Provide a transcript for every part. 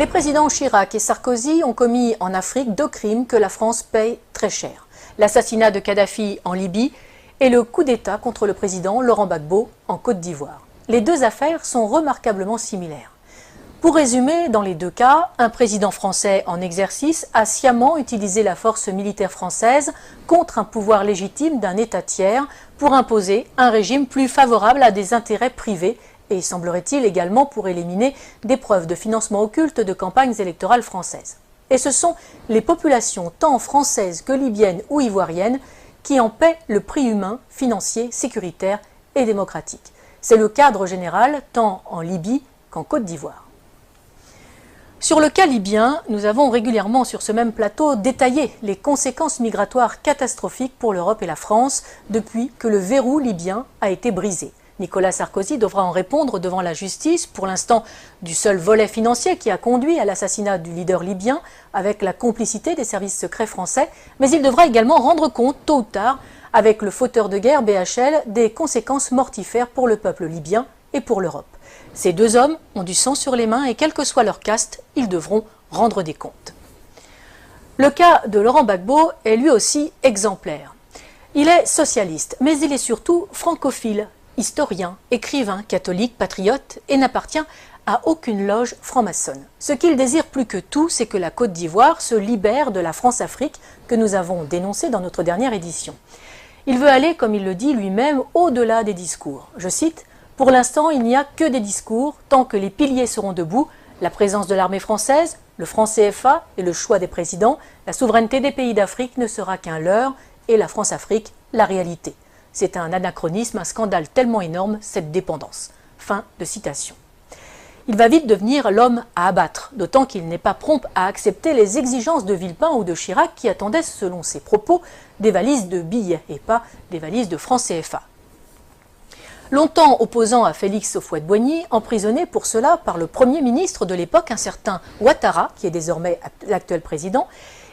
Les présidents Chirac et Sarkozy ont commis en Afrique 2 crimes que la France paye très cher. L'assassinat de Kadhafi en Libye et le coup d'État contre le président Laurent Gbagbo en Côte d'Ivoire. Les 2 affaires sont remarquablement similaires. Pour résumer, dans les 2 cas, un président français en exercice a sciemment utilisé la force militaire française contre un pouvoir légitime d'un État tiers pour imposer un régime plus favorable à des intérêts privés et semblerait-il également pour éliminer des preuves de financement occulte de campagnes électorales françaises. Et ce sont les populations tant françaises que libyennes ou ivoiriennes qui en paient le prix humain, financier, sécuritaire et démocratique. C'est le cadre général tant en Libye qu'en Côte d'Ivoire. Sur le cas libyen, nous avons régulièrement sur ce même plateau détaillé les conséquences migratoires catastrophiques pour l'Europe et la France depuis que le verrou libyen a été brisé. Nicolas Sarkozy devra en répondre devant la justice, pour l'instant du seul volet financier qui a conduit à l'assassinat du leader libyen avec la complicité des services secrets français, mais il devra également rendre compte tôt ou tard avec le fauteur de guerre BHL des conséquences mortifères pour le peuple libyen et pour l'Europe. Ces 2 hommes ont du sang sur les mains et quelle que soit leur caste, ils devront rendre des comptes. Le cas de Laurent Gbagbo est lui aussi exemplaire. Il est socialiste, mais il est surtout francophile, historien, écrivain, catholique, patriote et n'appartient à aucune loge franc-maçonne. Ce qu'il désire plus que tout, c'est que la Côte d'Ivoire se libère de la France-Afrique que nous avons dénoncée dans notre dernière édition. Il veut aller, comme il le dit lui-même, au-delà des discours. Je cite, « Pour l'instant, il n'y a que des discours, tant que les piliers seront debout, la présence de l'armée française, le franc CFA et le choix des présidents, la souveraineté des pays d'Afrique ne sera qu'un leurre et la France-Afrique, la réalité. » C'est un anachronisme, un scandale tellement énorme, cette dépendance. Fin de citation. Il va vite devenir l'homme à abattre, d'autant qu'il n'est pas prompt à accepter les exigences de Villepin ou de Chirac qui attendaient, selon ses propos, des valises de billets et pas des valises de francs CFA. Longtemps opposant à Félix Houphouët-Boigny, emprisonné pour cela par le Premier ministre de l'époque, un certain Ouattara, qui est désormais l'actuel président,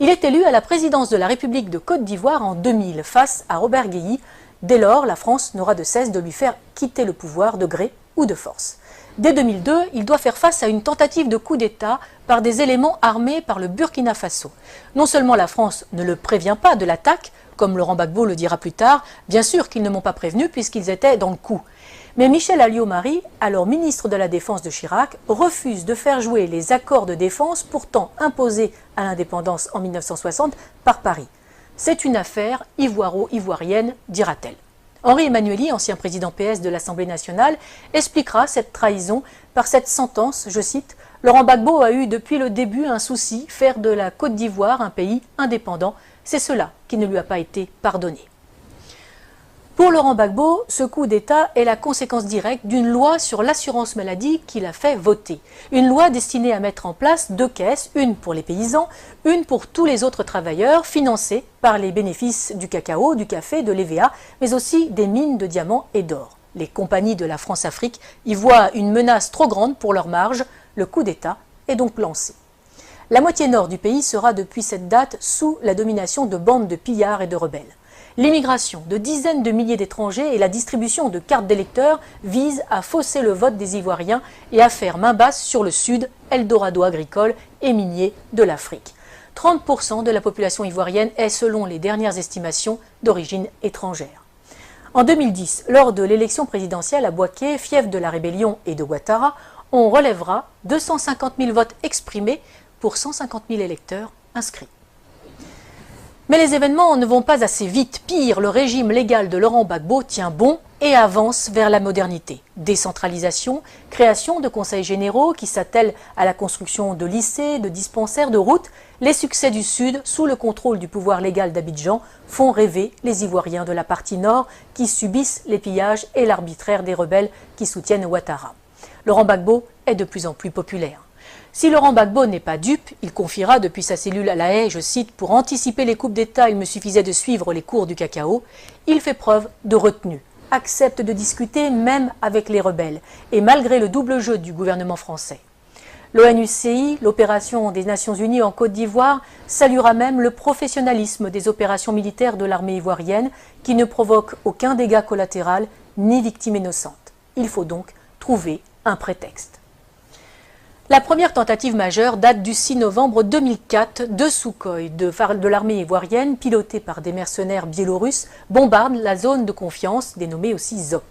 il est élu à la présidence de la République de Côte d'Ivoire en 2000 face à Robert Guéhi. Dès lors, la France n'aura de cesse de lui faire quitter le pouvoir de gré ou de force. Dès 2002, il doit faire face à une tentative de coup d'État par des éléments armés par le Burkina Faso. Non seulement la France ne le prévient pas de l'attaque, comme Laurent Gbagbo le dira plus tard, bien sûr qu'ils ne m'ont pas prévenu puisqu'ils étaient dans le coup. Mais Michel Alliot-Marie, alors ministre de la Défense de Chirac, refuse de faire jouer les accords de défense pourtant imposés à l'indépendance en 1960 par Paris. C'est une affaire ivoiro-ivoirienne, dira-t-elle. Henri Emmanuelli, ancien président PS de l'Assemblée nationale, expliquera cette trahison par cette sentence, je cite, « Laurent Gbagbo a eu depuis le début un souci, faire de la Côte d'Ivoire un pays indépendant. C'est cela qui ne lui a pas été pardonné. » Pour Laurent Gbagbo, ce coup d'État est la conséquence directe d'une loi sur l'assurance maladie qu'il a fait voter. Une loi destinée à mettre en place 2 caisses, une pour les paysans, une pour tous les autres travailleurs, financée par les bénéfices du cacao, du café, de l'EVA, mais aussi des mines de diamants et d'or. Les compagnies de la France-Afrique y voient une menace trop grande pour leur marge. Le coup d'État est donc lancé. La moitié nord du pays sera depuis cette date sous la domination de bandes de pillards et de rebelles. L'immigration de dizaines de milliers d'étrangers et la distribution de cartes d'électeurs visent à fausser le vote des Ivoiriens et à faire main basse sur le sud, Eldorado agricole et minier de l'Afrique. 30% de la population ivoirienne est, selon les dernières estimations, d'origine étrangère. En 2010, lors de l'élection présidentielle à Bouaké, fief de la rébellion et de Ouattara, on relèvera 250 000 votes exprimés pour 150 000 électeurs inscrits. Mais les événements ne vont pas assez vite. Pire, le régime légal de Laurent Gbagbo tient bon et avance vers la modernité. Décentralisation, création de conseils généraux qui s'attellent à la construction de lycées, de dispensaires, de routes. Les succès du Sud, sous le contrôle du pouvoir légal d'Abidjan, font rêver les Ivoiriens de la partie nord qui subissent les pillages et l'arbitraire des rebelles qui soutiennent Ouattara. Laurent Gbagbo est de plus en plus populaire. Si Laurent Gbagbo n'est pas dupe, il confiera depuis sa cellule à La Haye, je cite, « Pour anticiper les coupes d'État, il me suffisait de suivre les cours du cacao ». Il fait preuve de retenue, accepte de discuter même avec les rebelles, et malgré le double jeu du gouvernement français. L'ONUCI, l'opération des Nations Unies en Côte d'Ivoire, saluera même le professionnalisme des opérations militaires de l'armée ivoirienne qui ne provoquent aucun dégât collatéral ni victime innocente. Il faut donc trouver un prétexte. La première tentative majeure date du 6 novembre 2004. Deux Sukhoi de l'armée ivoirienne, pilotés par des mercenaires biélorusses, bombardent la zone de confiance, dénommée aussi ZOC,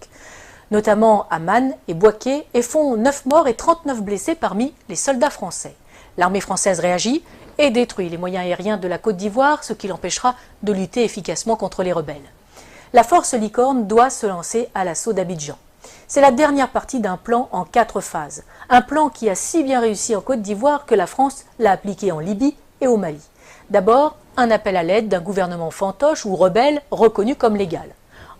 notamment à Man et Bouaké, et font 9 morts et 39 blessés parmi les soldats français. L'armée française réagit et détruit les moyens aériens de la Côte d'Ivoire, ce qui l'empêchera de lutter efficacement contre les rebelles. La force Licorne doit se lancer à l'assaut d'Abidjan. C'est la dernière partie d'un plan en 4 phases. Un plan qui a si bien réussi en Côte d'Ivoire que la France l'a appliqué en Libye et au Mali. D'abord, un appel à l'aide d'un gouvernement fantoche ou rebelle reconnu comme légal.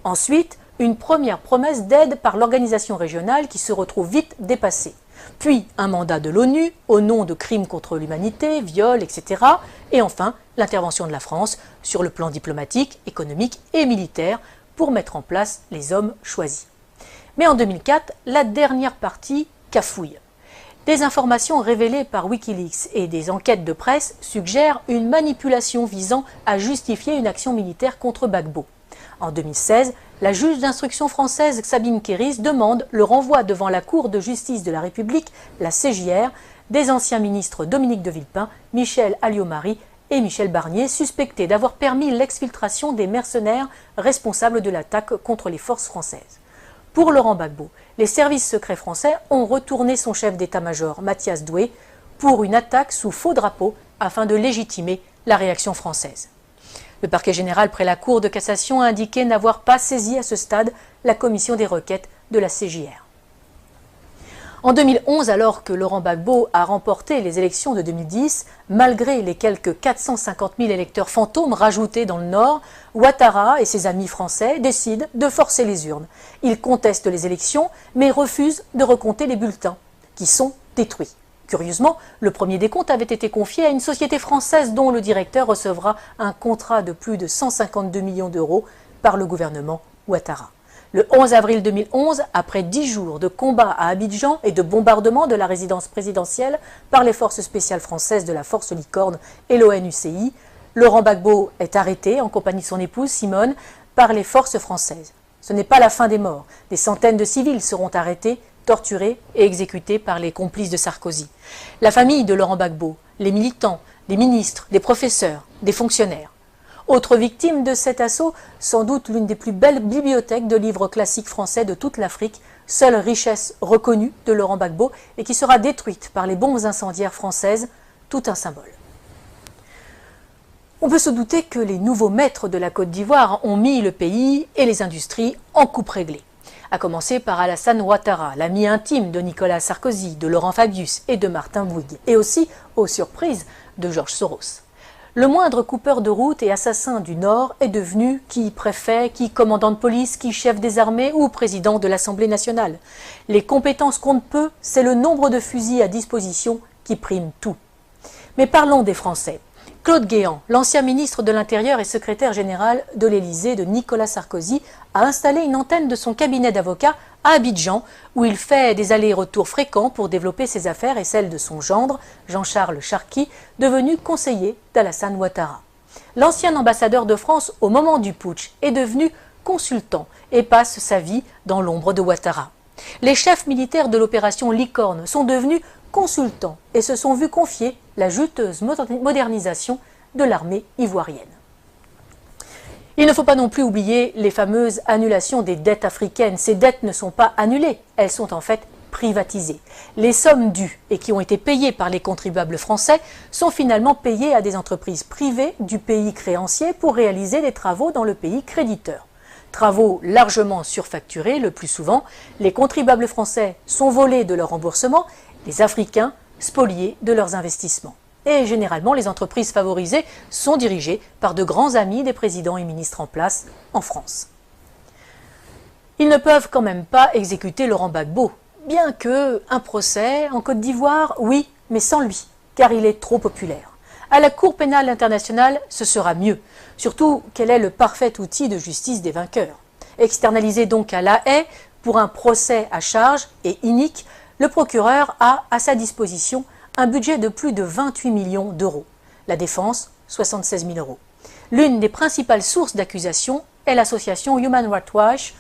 Ensuite, une première promesse d'aide par l'organisation régionale qui se retrouve vite dépassée. Puis un mandat de l'ONU au nom de crimes contre l'humanité, viols, etc. Et enfin, l'intervention de la France sur le plan diplomatique, économique et militaire pour mettre en place les hommes choisis. Mais en 2004, la dernière partie cafouille. Des informations révélées par Wikileaks et des enquêtes de presse suggèrent une manipulation visant à justifier une action militaire contre Gbagbo. En 2016, la juge d'instruction française Sabine Kéris demande le renvoi devant la Cour de justice de la République, la CJR, des anciens ministres Dominique de Villepin, Michel Alliot-Marie et Michel Barnier, suspectés d'avoir permis l'exfiltration des mercenaires responsables de l'attaque contre les forces françaises. Pour Laurent Gbagbo, les services secrets français ont retourné son chef d'état-major, Mathias Doué, pour une attaque sous faux drapeau afin de légitimer la réaction française. Le parquet général près la Cour de cassation a indiqué n'avoir pas saisi à ce stade la commission des requêtes de la CJR. En 2011, alors que Laurent Gbagbo a remporté les élections de 2010, malgré les quelques 450 000 électeurs fantômes rajoutés dans le Nord, Ouattara et ses amis français décident de forcer les urnes. Ils contestent les élections, mais refusent de recompter les bulletins, qui sont détruits. Curieusement, le premier décompte avait été confié à une société française dont le directeur recevra un contrat de plus de 152 millions d'euros par le gouvernement Ouattara. Le 11 avril 2011, après 10 jours de combats à Abidjan et de bombardement de la résidence présidentielle par les forces spéciales françaises de la force Licorne et l'ONUCI, Laurent Gbagbo est arrêté en compagnie de son épouse Simone par les forces françaises. Ce n'est pas la fin des morts. Des centaines de civils seront arrêtés, torturés et exécutés par les complices de Sarkozy. La famille de Laurent Gbagbo, les militants, les ministres, des professeurs, des fonctionnaires. Autre victime de cet assaut, sans doute l'une des plus belles bibliothèques de livres classiques français de toute l'Afrique, seule richesse reconnue de Laurent Gbagbo et qui sera détruite par les bombes incendiaires françaises, tout un symbole. On peut se douter que les nouveaux maîtres de la Côte d'Ivoire ont mis le pays et les industries en coupe réglée. À commencer par Alassane Ouattara, l'ami intime de Nicolas Sarkozy, de Laurent Fabius et de Martin Bouygues, et aussi, aux surprises, de Georges Soros. Le moindre coupeur de route et assassin du Nord est devenu qui préfet, qui commandant de police, qui chef des armées ou président de l'Assemblée nationale. Les compétences comptent peu, c'est le nombre de fusils à disposition qui prime tout. Mais parlons des Français. Claude Guéant, l'ancien ministre de l'Intérieur et secrétaire général de l'Élysée de Nicolas Sarkozy, a installé une antenne de son cabinet d'avocats à Abidjan, où il fait des allers-retours fréquents pour développer ses affaires et celles de son gendre, Jean-Charles Charqui, devenu conseiller d'Alassane Ouattara. L'ancien ambassadeur de France au moment du putsch est devenu consultant et passe sa vie dans l'ombre de Ouattara. Les chefs militaires de l'opération Licorne sont devenus consultants et se sont vus confier la juteuse modernisation de l'armée ivoirienne. Il ne faut pas non plus oublier les fameuses annulations des dettes africaines. Ces dettes ne sont pas annulées, elles sont en fait privatisées. Les sommes dues et qui ont été payées par les contribuables français sont finalement payées à des entreprises privées du pays créancier pour réaliser des travaux dans le pays créditeur. Travaux largement surfacturés le plus souvent, les contribuables français sont volés de leur remboursement, les Africains spoliés de leurs investissements. Et généralement, les entreprises favorisées sont dirigées par de grands amis des présidents et ministres en place en France. Ils ne peuvent quand même pas exécuter Laurent Gbagbo, bien que un procès en Côte d'Ivoire, oui, mais sans lui, car il est trop populaire. À la Cour pénale internationale, ce sera mieux, surtout qu'elle est le parfait outil de justice des vainqueurs. Externalisé donc à La Haye pour un procès à charge et inique, le procureur a à sa disposition un budget de plus de 28 millions d'euros. La défense, 76 000 euros. L'une des principales sources d'accusation est l'association Human Rights Watch,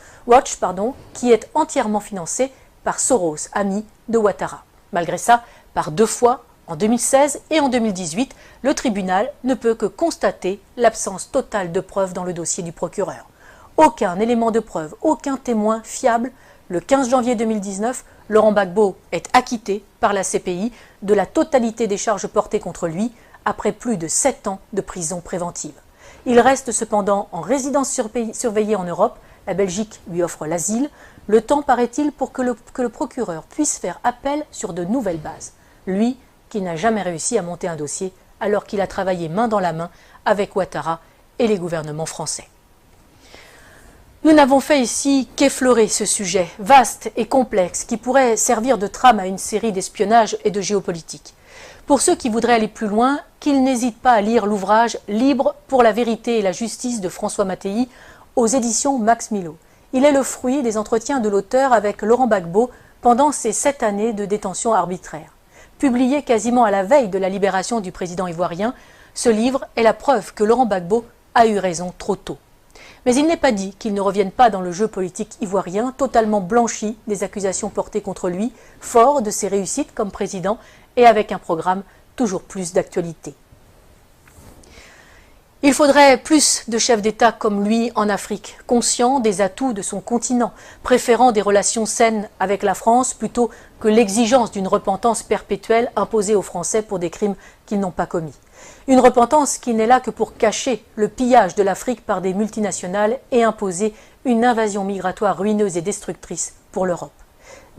qui est entièrement financée par Soros, ami de Ouattara. Malgré ça, Par 2 fois, en 2016 et en 2018, le tribunal ne peut que constater l'absence totale de preuves dans le dossier du procureur. Aucun élément de preuve, aucun témoin fiable. Le 15 janvier 2019, Laurent Gbagbo est acquitté par la CPI de la totalité des charges portées contre lui après plus de 7 ans de prison préventive. Il reste cependant en résidence surveillée en Europe. La Belgique lui offre l'asile. Le temps, paraît-il, pour que le procureur puisse faire appel sur de nouvelles bases. Lui, qui n'a jamais réussi à monter un dossier alors qu'il a travaillé main dans la main avec Ouattara et les gouvernements français. Nous n'avons fait ici qu'effleurer ce sujet vaste et complexe qui pourrait servir de trame à une série d'espionnage et de géopolitique. Pour ceux qui voudraient aller plus loin, qu'ils n'hésitent pas à lire l'ouvrage « Libre pour la vérité et la justice » de François Mattei aux éditions Max Milo. Il est le fruit des entretiens de l'auteur avec Laurent Gbagbo pendant ces 7 années de détention arbitraire. Publié quasiment à la veille de la libération du président ivoirien, ce livre est la preuve que Laurent Gbagbo a eu raison trop tôt. Mais il n'est pas dit qu'il ne revienne pas dans le jeu politique ivoirien, totalement blanchi des accusations portées contre lui, fort de ses réussites comme président et avec un programme toujours plus d'actualité. Il faudrait plus de chefs d'État comme lui en Afrique, conscients des atouts de son continent, préférant des relations saines avec la France plutôt que l'exigence d'une repentance perpétuelle imposée aux Français pour des crimes qu'ils n'ont pas commis. Une repentance qui n'est là que pour cacher le pillage de l'Afrique par des multinationales et imposer une invasion migratoire ruineuse et destructrice pour l'Europe.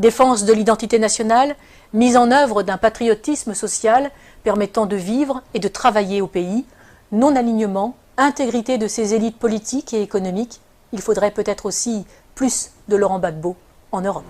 Défense de l'identité nationale, mise en œuvre d'un patriotisme social permettant de vivre et de travailler au pays, non-alignement, intégrité de ses élites politiques et économiques. Il faudrait peut-être aussi plus de Laurent Gbagbo en Europe.